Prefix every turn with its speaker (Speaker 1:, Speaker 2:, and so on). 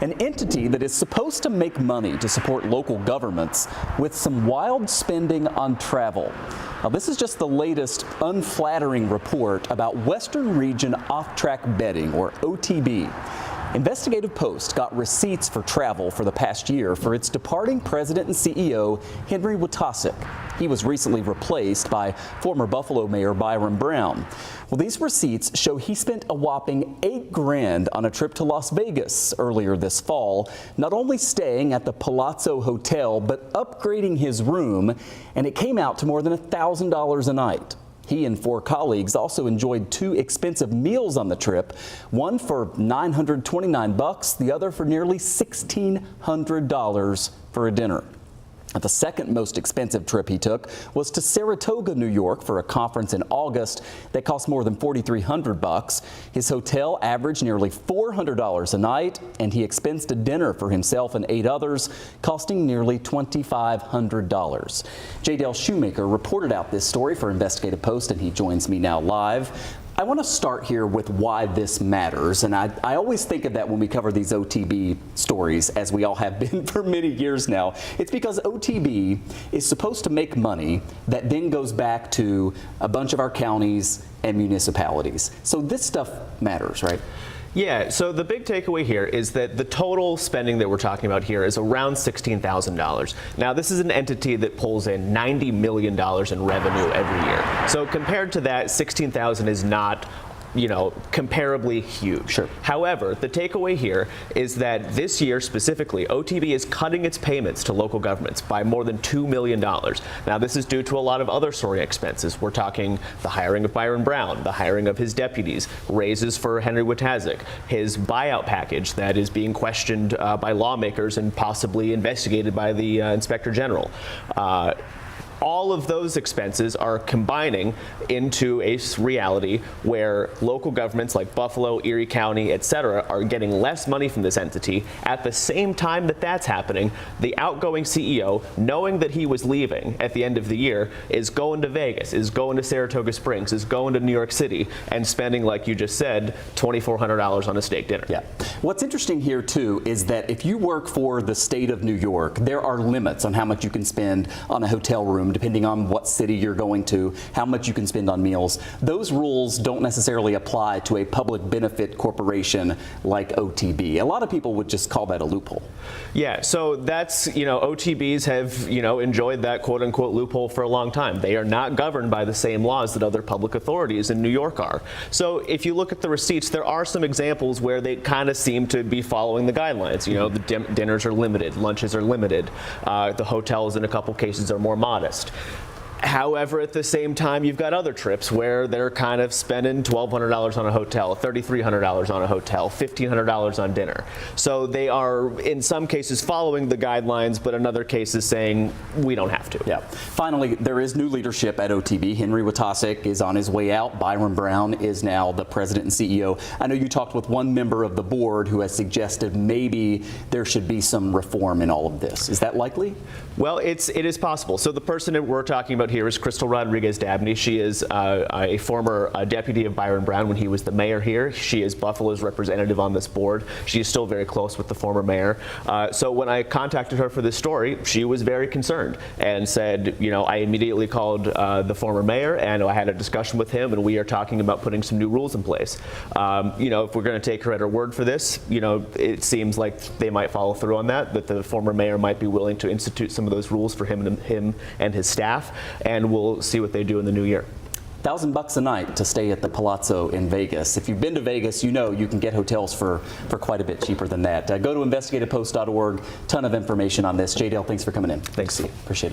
Speaker 1: an entity that is supposed to make money to support local governments with some wild spending on travel. Now, this is just the latest unflattering report about Western Region Off-Track Betting, or OTB. Investigative Post got receipts for travel for the past year for its departing president and CEO, Henry Wojtaszek. He was recently replaced by former Buffalo Mayor Byron Brown. Well, these receipts show he spent a whopping $8 grand on a trip to Las Vegas earlier this fall, not only staying at the Palazzo Hotel, but upgrading his room, and it came out to more than $1,000 a night. He and 4 colleagues also enjoyed 2 expensive meals on the trip, one for $929, the other for nearly $1,600 for a dinner. The second most expensive trip he took was to Saratoga, New York for a conference in August that cost more than $4,300. His hotel averaged nearly $400 a night, and he expensed a dinner for himself and 8 others, costing nearly $2,500. J. Dale Shoemaker reported out this story for Investigative Post, and he joins me now live. I want to start here with why this matters, and I always think of that when we cover these OTB stories, as we all have been for many years now. It's because OTB is supposed to make money that then goes back to a bunch of our counties and municipalities. So this stuff matters, right?
Speaker 2: Yeah, so the big takeaway here is that the total spending that we're talking about here is around $16,000. Now, this is an entity that pulls in $90 million in revenue every year. So compared to that, $16,000 is not, comparably huge.
Speaker 1: Sure.
Speaker 2: However, the takeaway here is that this year specifically, OTB is cutting its payments to local governments by more than $2 million. Now, this is due to a lot of other soaring expenses. We're talking the hiring of Byron Brown, the hiring of his deputies, raises for Henry Wojtaszek, his buyout package that is being questioned by lawmakers and possibly investigated by the Inspector General. All of those expenses are combining into a reality where local governments like Buffalo, Erie County, etc. are getting less money from this entity. At the same time that that's happening, the outgoing CEO, knowing that he was leaving at the end of the year, is going to Vegas, is going to Saratoga Springs, is going to New York City, and spending, like you just said, $2,400 on a steak dinner.
Speaker 1: Yeah. What's interesting here, too, is that if you work for the state of New York, there are limits on how much you can spend on a hotel room, depending on what city you're going to, how much you can spend on meals. Those rules don't necessarily apply to a public benefit corporation like OTB. A lot of people would just call that a loophole.
Speaker 2: Yeah, so that's, OTBs have, enjoyed that quote unquote loophole for a long time. They are not governed by the same laws that other public authorities in New York are. So if you look at the receipts, there are some examples where they kind of seem to be following the guidelines. The dinners are limited, lunches are limited, the hotels in a couple cases are more modest. However, at the same time, you've got other trips where they're kind of spending $1,200 on a hotel, $3,300 on a hotel, $1,500 on dinner. So they are, in some cases, following the guidelines, but in other cases saying, we don't have to.
Speaker 1: Yeah. Finally, there is new leadership at OTB. Henry Wojtaszek is on his way out. Byron Brown is now the president and CEO. I know you talked with one member of the board who has suggested maybe there should be some reform in all of this. Is that likely?
Speaker 2: Well, it is possible. So the person that we're talking about here is Crystal Rodriguez Dabney. She is a former deputy of Byron Brown when he was the mayor here. She is Buffalo's representative on this board. She is still very close with the former mayor. So when I contacted her for this story, she was very concerned and said, I immediately called the former mayor and I had a discussion with him, and we are talking about putting some new rules in place. If we're going to take her at her word for this, it seems like they might follow through on that the former mayor might be willing to institute some of those rules for him and his staff, and we'll see what they do in the new year.
Speaker 1: $1,000 a night to stay at the Palazzo in Vegas. If you've been to Vegas, you can get hotels for quite a bit cheaper than that. Go to investigativepost.org. Ton of information on this. J. Dale, thanks for coming in.
Speaker 2: Thanks, Steve.
Speaker 1: Appreciate it.